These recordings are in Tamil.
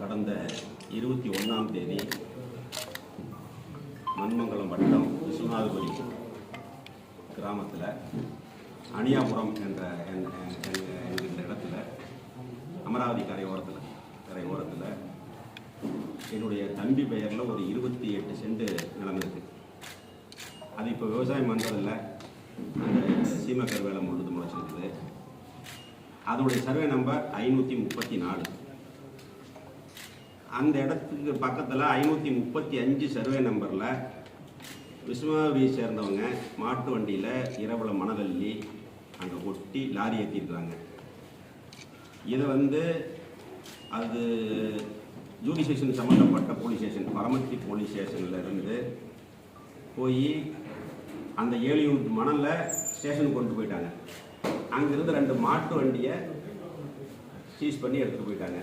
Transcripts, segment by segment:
கடந்த 21ஆம் தேதி மண்மங்கலம் வட்டம் விஸ்வநாதபுரி கிராமத்தில் அணியாபுரம் என்கின்ற இடத்துல அமராவதி கரை ஓரத்தில் என்னுடைய தம்பி பெயரில் ஒரு 28 சென்ட் நிலம் இருக்குது. அது இப்போ விவசாயம் பண்ணுறதில்ல, அந்த சீமக்கர் வேலை முளைச்சிருக்குது. அதனுடைய சர்வே நம்பர் 534. அந்த இடத்துக்கு பக்கத்தில் 535 சர்வே நம்பரில் விஸ்வநாதபுரியை சேர்ந்தவங்க மாட்டு வண்டியில் இரவில் மணதள்ளி அங்கே கொட்டி லாரி ஏற்றிருக்கிறாங்க. இதை அது ஜூடிஷியேஷன் சம்மந்தப்பட்ட போலீஸ் ஸ்டேஷன், பரமத்தி போலீஸ் ஸ்டேஷனில் இருந்து போய் அந்த 7 யூனிட் மணலில் ஸ்டேஷனுக்கு கொண்டு போயிட்டாங்க. அங்கிருந்து 2 மாட்டு வண்டியை சீஸ் பண்ணி எடுத்துகிட்டு போயிட்டாங்க.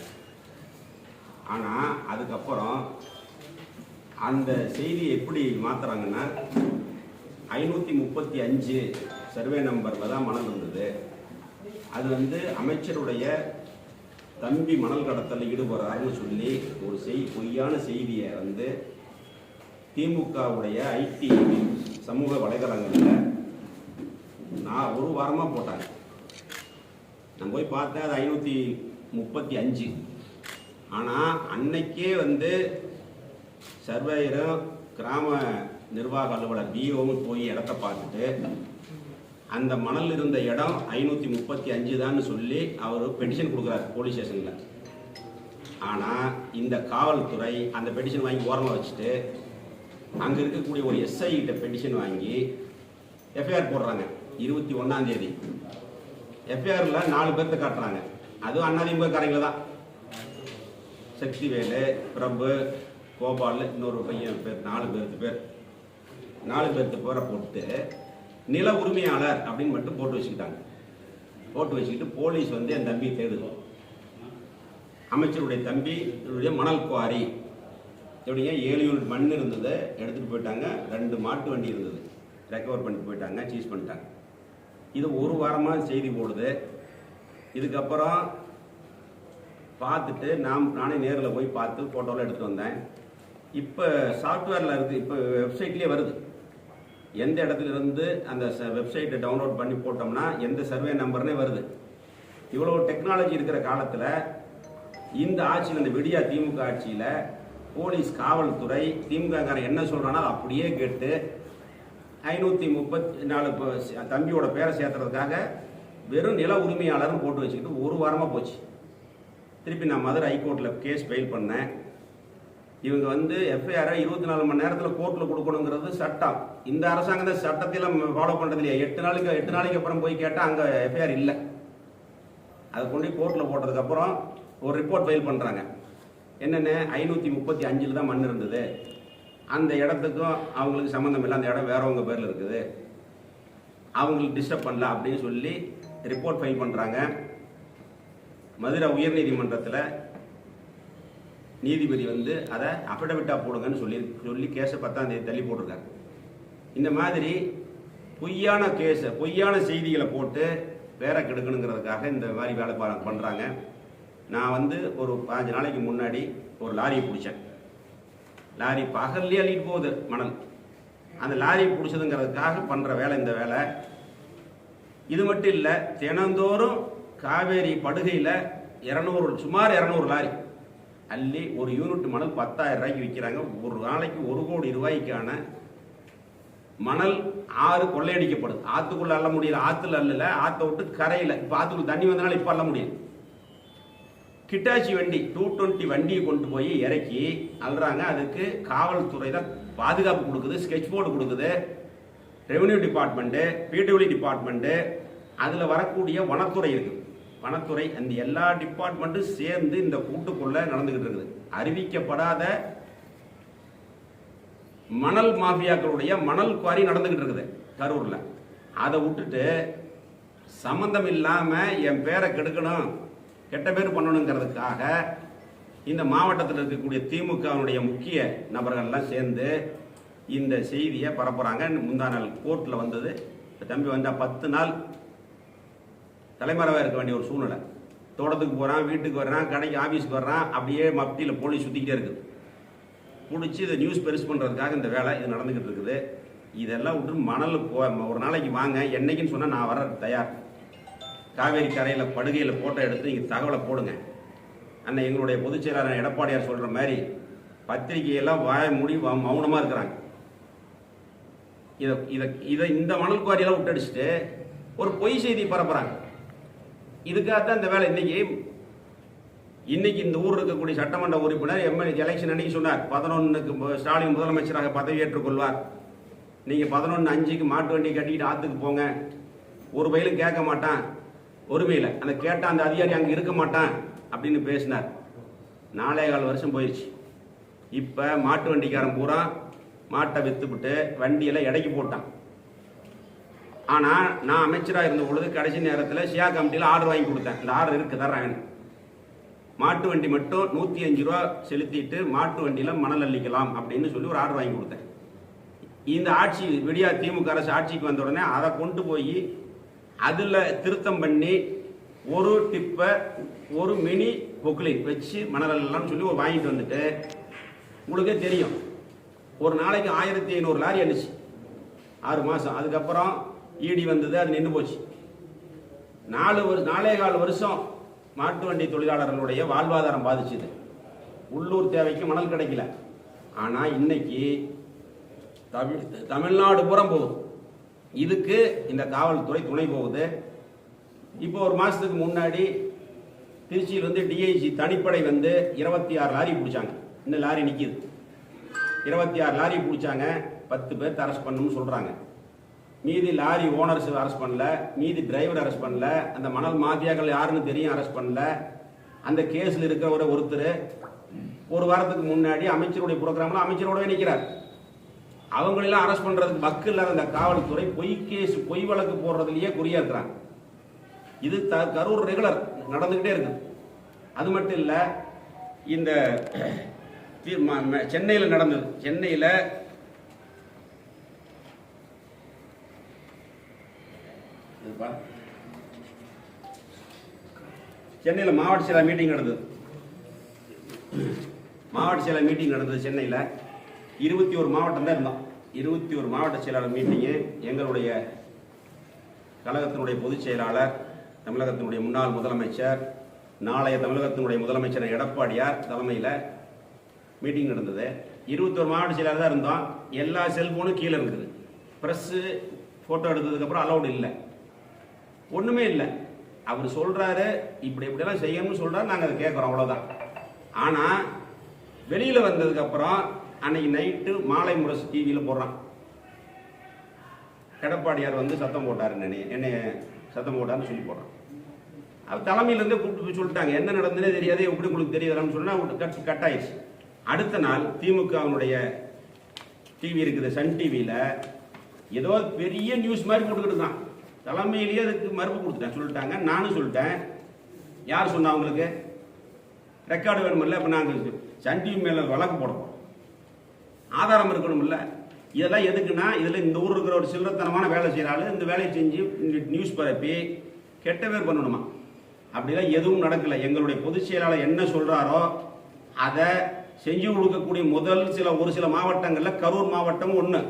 ஆனால் அதுக்கப்புறம் அந்த செய்தியை எப்படி மாற்றுறாங்கன்னா, 535 சர்வே நம்பரில் தான் மணல் இருந்தது. அது அமைச்சருடைய தம்பி மணல் கடத்தலில் ஈடுபடுறாருன்னு சொல்லி ஒரு பொய்யான செய்தியை திமுகவுடைய ஐடி சமூக வலைதளங்களில் நான் ஒரு வாரமாக போட்டாங்க. நான் போய் பார்த்தேன், அது 535. ஆனால் அன்னைக்கே சர்வேயரும் கிராம நிர்வாக அலுவலர் டிஓவும் போய் இடத்த பார்த்துட்டு அந்த மணல் இருந்த இடம் 535 தான் சொல்லி அவர் பெட்டிஷன் கொடுக்குறாரு போலீஸ் ஸ்டேஷனில். ஆனால் இந்த காவல்துறை அந்த பெட்டிஷன் வாங்கி ஓரமாக வச்சுட்டு அங்கே இருக்கக்கூடிய ஒரு எஸ்ஐ கிட்ட பெட்டிஷன் வாங்கி எஃப்ஐஆர் போடுறாங்க. 21ஆம் தேதி எஃப்ஐஆரில் 4 பேர்த்த காட்டுறாங்க. அதுவும் அதிமுக காரங்கள தான். சக்திவேலு, பிரபு, கோபால், இன்னொரு பையன் பேர், 4 பேர்த்து பேரை போட்டு நில உரிமையாளர் அப்படின்னு மட்டும் போட்டு வச்சுக்கிட்டு போலீஸ் என் தம்பியை தேடுது. அமைச்சருடைய தம்பி மணல் குவாரி எப்படிங்க 7 யூனிட் மண் இருந்தது, எடுத்துகிட்டு போயிட்டாங்க. 2 மாட்டு வண்டி இருந்தது, ரெக்கவர் பண்ணிட்டு போயிட்டாங்க, சீஸ் பண்ணிட்டாங்க. இது ஒரு வாரமாக செய்தி போடுது. இதுக்கப்புறம் பார்த்துட்டு நானே நேரில் போய் பார்த்து ஃபோட்டோலாம் எடுத்துகிட்டு வந்தேன். இப்போ சாஃப்ட்வேரில் இருக்குது, இப்போ வெப்சைட்லேயே வருது. எந்த இடத்துல இருந்து அந்த வெப்சைட்டை டவுன்லோட் பண்ணி போட்டோம்னா எந்த சர்வே நம்பர்னே வருது. இவ்வளோ டெக்னாலஜி இருக்கிற காலத்தில் இந்த ஆட்சியில், இந்த விடியா திமுக ஆட்சியில் போலீஸ், காவல்துறை, திமுககாரன் என்ன சொல்கிறானோ அப்படியே கேட்டு 534 தம்பியோட பேரை சேர்த்துறதுக்காக வெறும் நில உரிமையாளர்னு போட்டு வச்சுக்கிட்டு ஒரு வாரமாக போச்சு. திருப்பி நான் மதுரை ஹைகோர்ட்டில் கேஸ் ஃபைல் பண்ணேன். இவங்க எஃப்ஐஆரை 24 மணி நேரத்தில் கோர்ட்டில் கொடுக்கணுங்கிறது சட்டம். இந்த அரசாங்கம் தான் சட்டத்தையெல்லாம் ஃபாலோ பண்ணுறது இல்லையா? 8 நாளைக்கு அப்புறம் போய் கேட்டால் அங்கே எஃப்ஐஆர் இல்லை. அதை கொண்டு கோர்ட்டில் போட்டதுக்கப்புறம் ஒரு ரிப்போர்ட் ஃபைல் பண்ணுறாங்க. என்னென்ன 535 தான் மண் இருந்தது, அந்த இடத்துக்கும் அவங்களுக்கு சம்மந்தம் இல்லை, அந்த இடம் வேறவங்க பேரில் இருக்குது, அவங்களுக்கு டிஸ்டர்ப் பண்ணல அப்படின்னு சொல்லி ரிப்போர்ட் ஃபைல் பண்ணுறாங்க. மதுரை உயர்நீதிமன்றத்தில் நீதிபதி அதை அஃபிடவிட்டாக போடுங்கன்னு சொல்லி கேஸை 10ஆம் தேதி தள்ளி போட்டிருக்காங்க. இந்த மாதிரி பொய்யான கேஸை, பொய்யான செய்திகளை போட்டு பேரை கெடுக்கணுங்கிறதுக்காக இந்த மாதிரி வேலை பண்ணுறாங்க. நான் ஒரு 5 நாளைக்கு முன்னாடி ஒரு லாரியை பிடிச்சேன். லாரி பகல்லே அள்ளிட்டு போகுது மணல். அந்த லாரியை பிடிச்சதுங்கிறதுக்காக பண்ணுற வேலை இந்த வேலை. இது மட்டும் இல்லை, தினந்தோறும் காவேரி படுகையில் சுமார் 200 லாரி அள்ளி ஒரு யூனிட் மணல் 10,000 ரூபாய்க்கு விற்கிறாங்க. ஒரு நாளைக்கு 1 கோடி ரூபாய்க்கான மணல் ஆறு கொள்ளையடிக்கப்படுது. ஆற்றுக்குள்ள அள்ள முடியல, ஆற்றுல அல்லல, ஆற்றை விட்டு கரையில். இப்போ ஆற்றுக்குள்ள தண்ணி வந்தனால இப்போ அள்ள முடியல. கிட்டாச்சி வண்டி 220 வண்டியை கொண்டு போய் இறக்கி அல்றாங்க. அதுக்கு காவல்துறை தான் பாதுகாப்பு கொடுக்குது, ஸ்கெட்ச் போர்டு கொடுக்குது, ரெவன்யூ டிபார்ட்மெண்ட்டு, பிடபிள்யூ டிபார்ட்மெண்ட்டு, அதில் வரக்கூடிய வனத்துறை இருக்குது. வனத்துறை, அந்த எல்லா டிபார்ட்மெண்ட்டும் சேர்ந்து இந்த கூட்டுக்குள்ள நடந்துகிட்டு இருக்குது. அறிவிக்கப்படாத மணல் மாஃபியாக்களுடைய மணல் குவாரி நடந்துகிட்டு இருக்குது கரூர்ல. அதை விட்டுட்டு சம்பந்தம் இல்லாம என் பேரை கெடுக்கணும், கெட்ட பேர் பண்ணணுங்கிறதுக்காக இந்த மாவட்டத்தில் இருக்கக்கூடிய திமுகவுடைய முக்கிய நபர்கள்லாம் சேர்ந்து இந்த செய்தியை பரப்புறாங்க. முந்தா நாள் கோர்ட்டில் வந்தது. தம்பி வந்தால் 10 நாள் தலைமறைவாக இருக்க வேண்டிய ஒரு சூழ்நிலை. தோட்டத்துக்கு போகிறான், வீட்டுக்கு வர்றான், கடைக்கு ஆஃபீஸுக்கு வர்றான், அப்படியே மப்டியில் போலீஸ் சுற்றிக்கிட்டே இருக்குது. பிடிச்சி இதை நியூஸ் பெருசு பண்ணுறதுக்காக இந்த வேலை இது நடந்துக்கிட்டு இருக்குது. இதெல்லாம் விட்டு மணல் ஒரு நாளைக்கு வாங்க, என்னைக்குன்னு சொன்னால் நான் வர தயார். காவேரி கரையில் படுகையில் ஃபோட்டோ எடுத்து இங்கே தகவலை போடுங்க. அண்ணன் எங்களுடைய பொதுச் செயலாளர் எடப்பாடியார் சொல்கிற மாதிரி பத்திரிகையெல்லாம் வாய மூடி மௌனமாக இருக்கிறாங்க. இதை இதை இதை இந்த மணல் குவாரியெல்லாம் விட்டடிச்சுட்டு ஒரு பொய் செய்தி பரப்புறாங்க. இதுக்காகத்தான் இந்த வேலை. இன்னைக்கு இந்த ஊர் இருக்கக்கூடிய சட்டமன்ற உறுப்பினர் எம்எல்ஏ எலெக்ஷன் அன்னைக்கு சொன்னார், 11க்கு ஸ்டாலின் முதலமைச்சராக பதவியேற்றுக் கொள்வார். நீங்கள் 11:05க்கு மாட்டு வண்டி கட்டிக்கிட்டு ஆற்றுக்கு போங்க, ஒரு பயிலும் கேட்க மாட்டான், ஒருமையில் அந்த கேட்டால் அந்த அதிகாரி அங்கே இருக்க மாட்டான் அப்படின்னு பேசினார். 4.25 வருஷம் போயிடுச்சு. இப்போ மாட்டு வண்டிக்காரன் பூரா மாட்டை விற்றுவிட்டு வண்டியெல்லாம் எடைக்கு போட்டான். ஆனால் நான் அமைச்சராக இருந்த பொழுது கடைசி நேரத்தில் ஷியா கமிட்டியில் ஆர்டர் வாங்கி கொடுத்தேன். இந்த ஆர்டர் இருக்குது தர்றேன். மாட்டு வண்டி மட்டும் 105 ரூபா செலுத்திட்டு மாட்டு வண்டியில் மணல் அள்ளிக்கலாம் அப்படின்னு சொல்லி ஒரு ஆர்டர் வாங்கி கொடுத்தேன். இந்த ஆட்சி விடியா திமுக அரசு ஆட்சிக்கு வந்த உடனே அதை கொண்டு போய் அதில் திருத்தம் பண்ணி ஒரு டிப்பை ஒரு மினி பொக்லின் வச்சு மணல் அள்ளலாம் சொல்லி ஒரு வாங்கிட்டு வந்துட்டு, உங்களுக்கே தெரியும் ஒரு நாளைக்கு 1500 லாரி அடிச்சு 6 மாதம். அதுக்கப்புறம் ஈடி வந்தது, அது நின்று போச்சு. 4.25 வருஷம் மாட்டு வண்டி தொழிலாளர்களுடைய வாழ்வாதாரம் பாதிச்சுது. உள்ளூர் தேவைக்கு மணல் கிடைக்கல. ஆனால் இன்னைக்கு தமிழ்நாடு புறம் போகுது. இதுக்கு இந்த காவல்துறை துணை போகுது. இப்போ ஒரு மாதத்துக்கு முன்னாடி திருச்சியில் வந்து டிஐஜி தனிப்படை வந்து 26 லாரி பிடிச்சாங்க. இன்னும் லாரி நிற்கிது. 26 லாரி பிடிச்சாங்க. 10 பேர்த்து அரெஸ்ட் பண்ணணும்னு சொல்கிறாங்க. மீதி லாரி ஓனர்ஸ் அரெஸ்ட் பண்ணல, மீதி டிரைவர் அரெஸ்ட் பண்ணல, அந்த மணல் மாஃபியாக்கள் யாருன்னு தெரியும் அரெஸ்ட் பண்ணல. அந்த கேஸில் இருக்கிற ஒருத்தர் ஒரு வாரத்துக்கு முன்னாடி அமைச்சருடைய புரோகிராமில் அமைச்சரோடவே நிற்கிறார். அவங்களெல்லாம் அரெஸ்ட் பண்ணுறதுக்கு வக்கு இல்லாத அந்த காவல்துறை பொய் வழக்கு போடுறதுலேயே குறியா இருக்கிறாங்க. இது கரூர் ரெகுலர் நடந்துக்கிட்டே இருக்கு. அது மட்டும் இல்லை, இந்த சென்னையில் நடந்தது. சென்னையில் மாவட்ட செயலர் மீட்டிங் நடந்தது. சென்னையில் 21 மாவட்டம் தான் இருந்தோம். 21 மாவட்ட செயலாளர் மீட்டிங்கு. எங்களுடைய கழகத்தினுடைய பொதுச் செயலாளர், தமிழகத்தினுடைய முன்னாள் முதலமைச்சர், நாளைய தமிழகத்தினுடைய முதலமைச்சர் எடப்பாடியார் தலைமையில் மீட்டிங் நடந்தது. 21 மாவட்ட செயலாளர் தான் இருந்தோம். எல்லா செல்போனும் கீழே இருக்குது. ப்ரெஸ்ஸு ஃபோட்டோ எடுத்ததுக்கப்புறம் அலௌடு இல்லை, ஒன்றுமே இல்லை. அவர் சொல்கிறாரு இப்படியெல்லாம் செய்யணும்னு சொல்கிறாரு, நாங்கள் அதை கேட்குறோம், அவ்வளோதான். ஆனால் வெளியில் வந்ததுக்கப்புறம் அன்னைக்கு நைட்டு மாலை முரசு டிவியில் போடுறான். எடப்பாடியார் வந்து சத்தம் போட்டார், என்னை சத்தம் போட்டார்னு சொல்லி போடுறான். அவர் தலைமையிலேருந்தே கூப்பிட்டு போய் சொல்லிட்டாங்க, என்ன நடந்ததுனே தெரியாது, எப்படி உங்களுக்கு தெரியாதான்னு சொன்னால் கட் ஆயிடுச்சு. அடுத்த நாள் திமுக அவனுடைய டிவி இருக்குது, சன் டிவியில் ஏதோ பெரிய நியூஸ் மாதிரி போட்டுக்கிட்டு இருக்கான். தலைமையிலேயே அதுக்கு மறுப்பு கொடுத்துட்டேன், சொல்லிட்டாங்க. நானும் சொல்லிட்டேன். யார் சொன்னா அவங்களுக்கு ரெக்கார்டு வேணுமில்ல? இப்போ நாங்கள் சன் டிவி மேலே வழக்கு போட போகிறோம், ஆதாரம் இருக்கணும்ல. இதெல்லாம் எதுக்குன்னா, இதில் இந்த ஊர் இருக்கிற ஒரு சில்லறத்தனமான வேலை செய்கிறாள் இந்த வேலையை செஞ்சு நியூஸ் பரப்பி கெட்ட பேர் பண்ணணுமா? அப்படிலாம் எதுவும் நடக்கலை. எங்களுடைய பொதுச் செயலாளர் என்ன சொல்கிறாரோ அதை செஞ்சு கொடுக்கக்கூடிய ஒரு சில மாவட்டங்களில் கரூர் மாவட்டம் ஒன்று.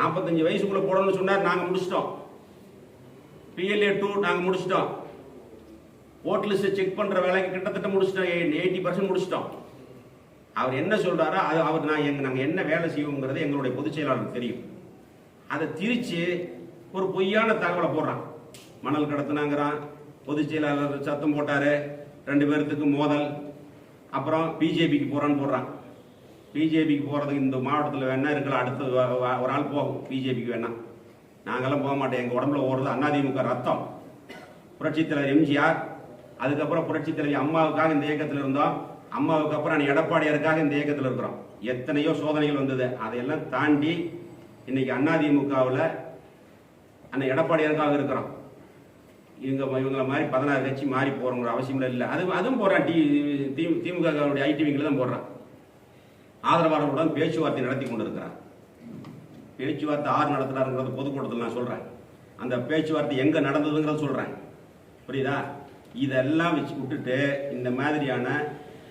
45 வயசுக்குள்ளே போடணும்னு சொன்னார், நாங்கள் முடிச்சிட்டோம். PLA 2 நாங்கள் முடிச்சிட்டோம். ஓட் லிஸ்ட்டை செக் பண்ணுற வேலைக்கு கிட்டத்தட்ட முடிச்சிட்டோம், 80% முடிச்சிட்டோம். அவர் என்ன சொல்கிறாரோ அவர் நாங்கள் என்ன வேலை செய்வோங்கிறது எங்களுடைய பொதுச் செயலாளருக்கு தெரியும். அதை திரிச்சு ஒரு பொய்யான தகவலை போடுறான். மணல் கடத்தினாங்கிறான், பொதுச் செயலாளர் சத்தம் போட்டார், 2 பேர்த்துக்கு மோதல், அப்புறம் பிஜேபிக்கு போகிறான்னு போடுறான். பிஜேபிக்கு போகிறதுக்கு இந்த மாவட்டத்தில் வேணா இருக்கலாம், அடுத்து ஒரு ஆள் போகும் பிஜேபிக்கு வேணா. நாங்கள்லாம் போக மாட்டோம், எங்கள் உடம்புல ஓடுறது அதிமுக ரத்தம். புரட்சித் தலைவர் எம்ஜிஆர், அதுக்கப்புறம் புரட்சித் தலைவி அம்மாவுக்காக இந்த இயக்கத்தில் இருந்தோம். அம்மாவுக்கு அப்புறம் எடப்பாடியாருக்காக இந்த இயக்கத்தில் இருக்கிறோம். எத்தனையோ சோதனைகள் வந்தது, அதையெல்லாம் தாண்டி இன்னைக்கு அதிமுகவில் அந்த எடப்பாடியாருக்காக இருக்கிறோம். இவங்களை மாதிரி 16 கட்சி மாறி போகிறவங்க அவசியம் இல்லை. அதுவும் போடுறான். திமுக ஐடிவிங்கில் தான் போடுறான். ஆதரவாளர்களுடன் பேச்சுவார்த்தை நடத்தி கொண்டு இருக்கிறார். பேச்சுவார்த்தை 6 நடத்துறாருங்கிறது பொதுக்கூட்டத்தில் நான் சொல்கிறேன். அந்த பேச்சுவார்த்தை எங்கே நடந்ததுங்கிறத சொல்கிறேன், புரியுதா? இதெல்லாம் வச்சு விட்டுட்டு இந்த மாதிரியான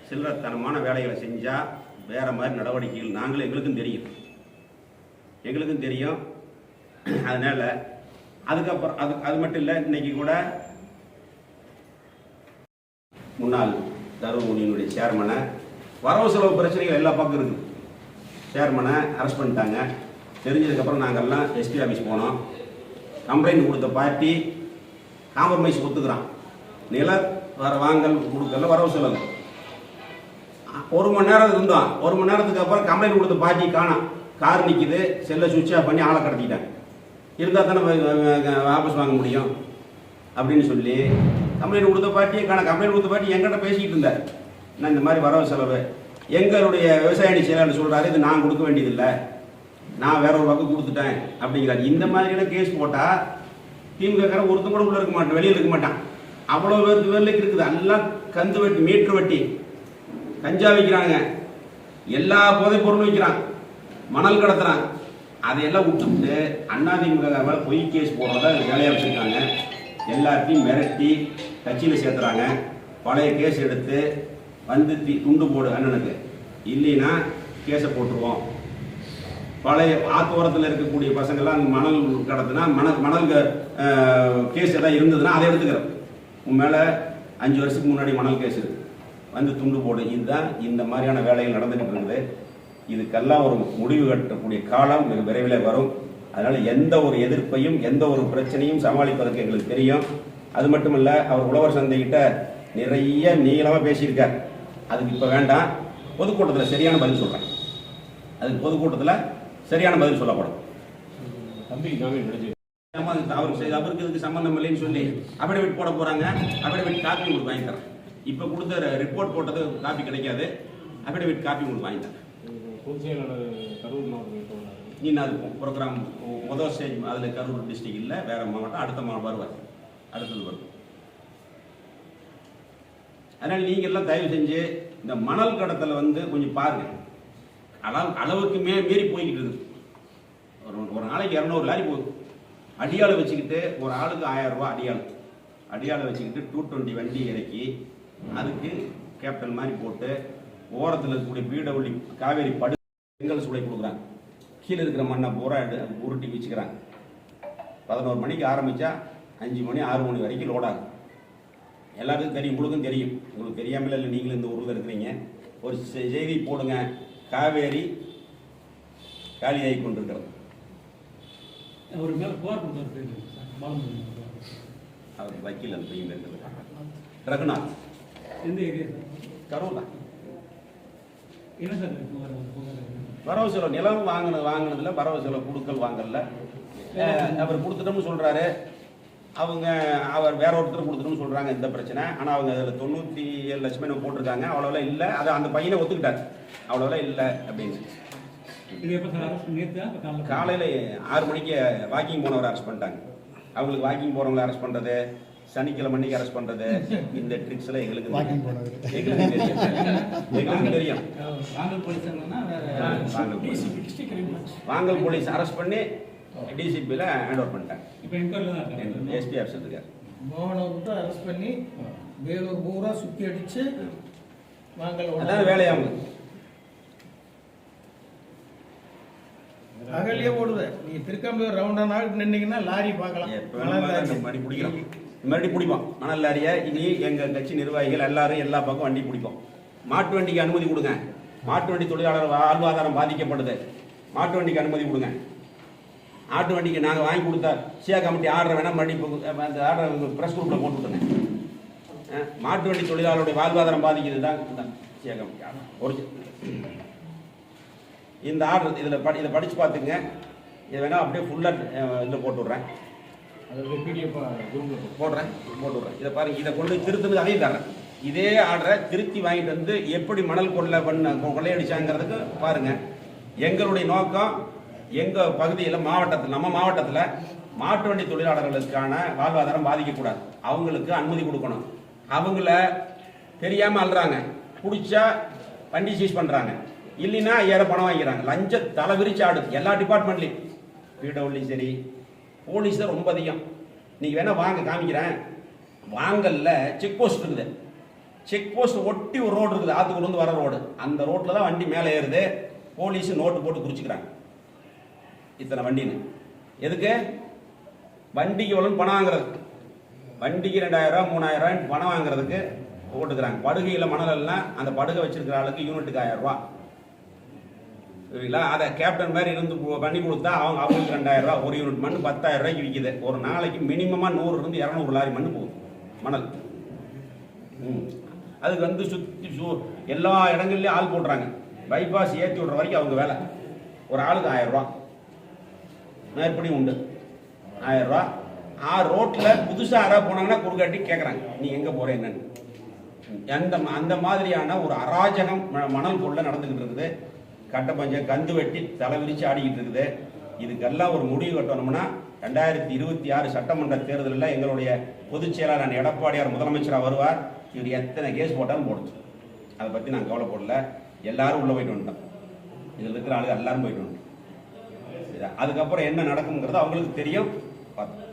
சில்லறத்தனமான வேலைகளை செஞ்சால் வேற மாதிரி நடவடிக்கைகள் நாங்களும் எங்களுக்கும் தெரியும். அதனால அதுக்கப்புறம் அது மட்டும் இல்லை, இன்னைக்கு கூட முன்னாள் தரும யூனியனுடைய சேர்மனை வரவு செலவு பிரச்சனைகள் எல்லா பக்கம் இருக்குது. சேர்மனை அரெஸ்ட் பண்ணிட்டாங்க. தெரிஞ்சதுக்கப்புறம் நாங்கள்லாம் எஸ்பி ஆஃபீஸ் போனோம். கம்ப்ளைண்ட் கொடுத்த பார்ட்டி காம்ப்ரமைஸ் ஒத்துக்கிறான். நில வாங்கல் கொடுக்கல வரவு செலவு 1 மணி நேரம் இருந்தோம். 1 மணி நேரத்துக்கு அப்புறம் கம்ப்ளைண்ட் கொடுத்த பார்ட்டி காணோம். கார் நிற்கிது, செல்லை சுவிட்ச் ஆஃப் பண்ணி ஆளை கடத்திட்டாங்க. இருந்தால் தானே வாபஸ் வாங்க முடியும் அப்படின்னு சொல்லி கம்ப்ளைண்ட் கொடுத்த பார்ட்டியே காண. கம்ப்ளைண்ட் கொடுத்த பார்ட்டி எங்கிட்ட பேசிக்கிட்டு இருந்தார். நான் இந்த மாதிரி வரவு செலவு எங்களுடைய விவசாய செயலாளர் சொல்கிறாரு, இது நான் கொடுக்க வேண்டியதில்லை, நான் வேற ஒரு பக்கம் கொடுத்துட்டேன் அப்படிங்கிறாரு. இந்த மாதிரியான கேஸ் போட்டால் திமுக ஒருத்தம் கூட உள்ள இருக்க மாட்டான், வெளியில் இருக்க மாட்டான். அவ்வளோ பேருக்கு வேலைக்கு இருக்குது. எல்லாம் கந்து வெட்டி, மீட்டர் வெட்டி, கஞ்சா வைக்கிறாங்க, எல்லா போதைப் பொருளும் வைக்கிறான், மணல் கடத்துறான். அதையெல்லாம் விட்டுவிட்டு அதிமுக பொய் கேஸ் போடுறதா வேலையாக வச்சுருக்காங்க. எல்லாத்தையும் மிரட்டி கட்சியில் சேர்த்துறாங்க. பழைய கேஸ் எடுத்து வந்து துண்டு போடு அண்ணனுக்கு, இல்லைன்னா கேஸை போட்டுருவோம். பழைய ஆத்தோரத்தில் இருக்கக்கூடிய பசங்கள்லாம் அந்த மணல் கடத்தினா மணல் கேஸ் எதாவது இருந்ததுன்னா அதை எடுத்துக்கிறோம். உன் மேலே 5 வருஷத்துக்கு முன்னாடி மணல் கேஸ் வந்து துண்டு போடு. இதுதான் இந்த மாதிரியான வேலைகள் நடந்துகிட்டு இருக்குது. இதுக்கெல்லாம் ஒரு முடிவு கட்டக்கூடிய காலம் மிக விரைவில் வரும். அதனால் எந்த ஒரு எதிர்ப்பையும் எந்த ஒரு பிரச்சனையும் சமாளிப்பதற்கு எங்களுக்கு தெரியும். அது மட்டும் இல்லை, அவர் உழவர் சந்தைகிட்ட நிறைய நீளமாக பேசியிருக்கார். அதுக்கு இப்போ வேண்டாம், பொதுக்கூட்டத்தில் சரியான பதில் சொல்கிறேன். அதுக்கு பொதுக்கூட்டத்தில் சரியான பதில் சொல்லப்படும். அவருக்கு இதுக்கு சம்பந்தம் இல்லைன்னு சொல்லி அபிடவிட் போட போகிறாங்க. அபிடவிட் காப்பி உங்களுக்கு வாங்கி தரேன். இப்போ கொடுத்த ரிப்போர்ட் போட்டது காப்பி கிடைக்காது, அபிடவிட் காப்பி உங்களுக்கு வாங்கி தரேன். இன்னும் அது ப்ரோக்ராம் முதல் ஸ்டேஜ், அதில் கரூர் டிஸ்ட்ரிக்ட் இல்லை, வேற மாவட்டம், அடுத்த மாவட்டம் வருவார், அடுத்தது வரும். அதனால் நீங்கள் எல்லாம் தயவு செஞ்சு இந்த மணல் கடத்தலை கொஞ்சம் பாருங்க. அளவுக்கு மீறி போய்கிட்டு இருக்கு. ஒரு நாளைக்கு 200 லாரி போகுது. அடியாளை வச்சுக்கிட்டு ஒரு ஆளுக்கு 1000 ரூபா அடியாளை வச்சுக்கிட்டு 220 வண்டி இறக்கி அதுக்கு கேப்டன் மாதிரி போட்டு ஓரத்தில் இருக்கக்கூடிய பீடவள்ளி காவேரி படு செங்கல் சூளை கொடுக்குறாங்க. கீழே இருக்கிற மண்ணை பூரா உருட்டி வச்சுக்கிறாங்க. 11 மணிக்கு ஆரம்பித்தா 5 மணி 6 மணி வரைக்கும் லோடாகும். எல்லாருக்கும் தெரியும், உங்களுக்கும் தெரியும். உங்களுக்கு தெரியாமல் இல்லை, நீங்களும் இந்த ஊரில் இருக்கிறீங்க. ஒரு செய்தி போடுங்க, காவேரி காலியாகி கொண்டிருக்கிறது. அவர் வக்கீல் அந்த பையன் இருக்கிறது ரகுநாத், கரூர் தான். வரவு செலவு நிலம் வாங்கினதுல வரவு செலவு கொடுக்கல் வாங்கல. அவர் கொடுத்துட்டோம்னு சொல்றாரு. அவர் வேற ஒருத்தர் கொடுத்துட்டோம்னு சொல்றாங்க. இந்த பிரச்சனை. ஆனால் அவங்க அதில் 97 லட்சமே போட்டிருக்காங்க. அவ்வளோலாம் இல்லை. அதை அந்த பையனை ஒத்துக்கிட்டார். அவ்வளோலாம் இல்லை அப்படின்னு. காலையில் 6 மணிக்கு வாக்கிங் போனவரை அரெஸ்ட் பண்ணிட்டாங்க. அவங்களுக்கு வாக்கிங் போறவங்களை அரெஸ்ட் பண்றது, சனிக்கிழமை அன்னைக்கு அரெஸ்ட் பண்றது, இந்த ட்ரிக்ஸ் எல்லாம் எங்களுக்கு தெரியும். வாங்கல் போலீஸ் அரெஸ்ட் பண்ணி டிசிபியில் ஹேண்ட் ஓவர் பண்ணிட்டாங்க. எஸ்பி ஆஃபீஸர் இருக்கார். மோகனை அரெஸ்ட் பண்ணி வேலூர் பூரா சுற்றி அடிச்சு அதான் வேலையாகும். அகலியே போடுது. நீ திருக்கம்பூர் ரவுண்டா நாள் நின்னீங்கன்னா லாரி பார்க்கலாம். மறுபடி பிடிப்போம் மணல் லாரியை. இனி எங்கள் கட்சி நிர்வாகிகள் எல்லாரும் எல்லா பக்கம் வண்டி பிடிப்போம். மாட்டு வண்டிக்கு அனுமதி கொடுங்க. மாட்டு வண்டி தொழிலாளர் வாழ்வாதாரம் பாதிக்கப்படுது. மாட்டு வண்டிக்கு அனுமதி கொடுங்க. ஆட்டு வண்டிக்கு நாங்கள் வாங்கி கொடுத்தா சியா கமிட்டி ஆர்டர் வேணால் மறுபடி அந்த ஆர்டர் ப்ரெஸ் குரூப்பில் போட்டு விட்டுருங்க. மாட்டு வண்டி தொழிலாளருடைய வாழ்வாதாரம் பாதிக்கிறது தான் சியா கமிட்டி ஆர்டர். ஒரு இந்த ஆர்டர் இதை படித்து பார்த்துங்க. இதை வேணால் அப்படியே ஃபுல்லாக இதில் போட்டு விட்றேன், போட்டு விட்றேன். இதை பாருங்க, இதை கொண்டு திருத்துறது அதையும் தர்றேன். இதே ஆர்டரை திருத்தி வாங்கிட்டு வந்து எப்படி மணல் கொள்ளையடிச்சாங்கிறதுக்கு பாருங்க. எங்களுடைய நோக்கம் எங்கள் பகுதியில் மாவட்டத்தில், நம்ம மாவட்டத்தில் மாட்டு வண்டி தொழிலாளர்களுக்கான வாழ்வாதாரம் பாதிக்கக்கூடாது. அவங்களுக்கு அனுமதி கொடுக்கணும். அவங்கள தெரியாமல் அல்றாங்க, பிடிச்சா வண்டி சீஸ் பண்ணுறாங்க, இல்லைன்னா 5000 பணம் வாங்கிக்கிறாங்க. லஞ்ச தலை விரிச்சு ஆடுது எல்லா டிபார்ட்மெண்ட்லையும். பிடபிள்யூ சரி, போலீஸ் தான் ரொம்ப அதிகம். நீங்கள் வேணால் வாங்க காமிக்கிறேன். வாங்கல்ல செக் போஸ்ட் இருக்குது. செக் போஸ்ட் ஒட்டி ஒரு ரோடு இருக்குது, ஆத்துக்குள்ள இருந்து வர ரோடு. அந்த ரோட்ல தான் வண்டி மேலே ஏறுது. போலீஸ் நோட்டு போட்டு குறிச்சிக்கிறாங்க இத்தனை வண்டின்னு. எதுக்கு? வண்டிக்கு எவ்வளவு பணம் வாங்குறது, வண்டிக்கு 2000 3000 பணம் வாங்குறதுக்கு போட்டுக்கிறாங்க. படுகையில் மணல் எல்லாம் அந்த படுகை வச்சிருக்கிற ஆளுக்கு யூனிட்டுக்கு 1000 ரூபா. சரிங்களா? அதை கேப்டன் மாதிரி இருந்து பண்ணி கொடுத்தா அவங்களுக்கு 2000 ரூபா. ஒரு யூனிட் மண் 10,000 ரூபாய்க்கு விற்கிது. ஒரு நாளைக்கு மினிமமா 100 இருந்து 200 லாரி மண் போகுது, மணல். அதுக்கு வந்து சுற்றி எல்லா இடங்கள்லயும் ஆள் போடுறாங்க. பைபாஸ் ஏற்றி விடுற வரைக்கும் அவங்க வேலை. ஒரு ஆளுக்கு 1000 ரூபா மேற்படி உண்டு. 1000 ரூபா. ரோட்ல புதுசா யாராவது போனாங்கன்னா குறுக்காட்டி கேட்கறாங்க, நீ எங்க போற என்னன்னு. அந்த மாதிரியான ஒரு அராஜகம் மணல் கொள்ள நடந்துகிட்டு இருக்குது. கட்ட பஞ்சம் கந்து வெட்டி தலை விரிச்சு ஆடிக்கிட்டு இருக்குது. இதுக்கெல்லாம் ஒரு முடிவு கட்டணும்னா 2026 சட்டமன்ற தேர்தலில் எங்களுடைய பொதுச் செயலாளர் எடப்பாடியார் முதலமைச்சராக வருவார். இவர் எத்தனை கேஸ் போட்டாலும் போடுச்சு, அதை பற்றி நான் கவலைப்படல. எல்லாரும் உள்ள போயிட்டு வந்துட்டோம், இதில் இருக்கிற ஆளுங்க எல்லாரும் போயிட்டு வந்துட்டோம். அதுக்கப்புறம் என்ன நடக்குங்கிறது அவங்களுக்கு தெரியும். பார்த்து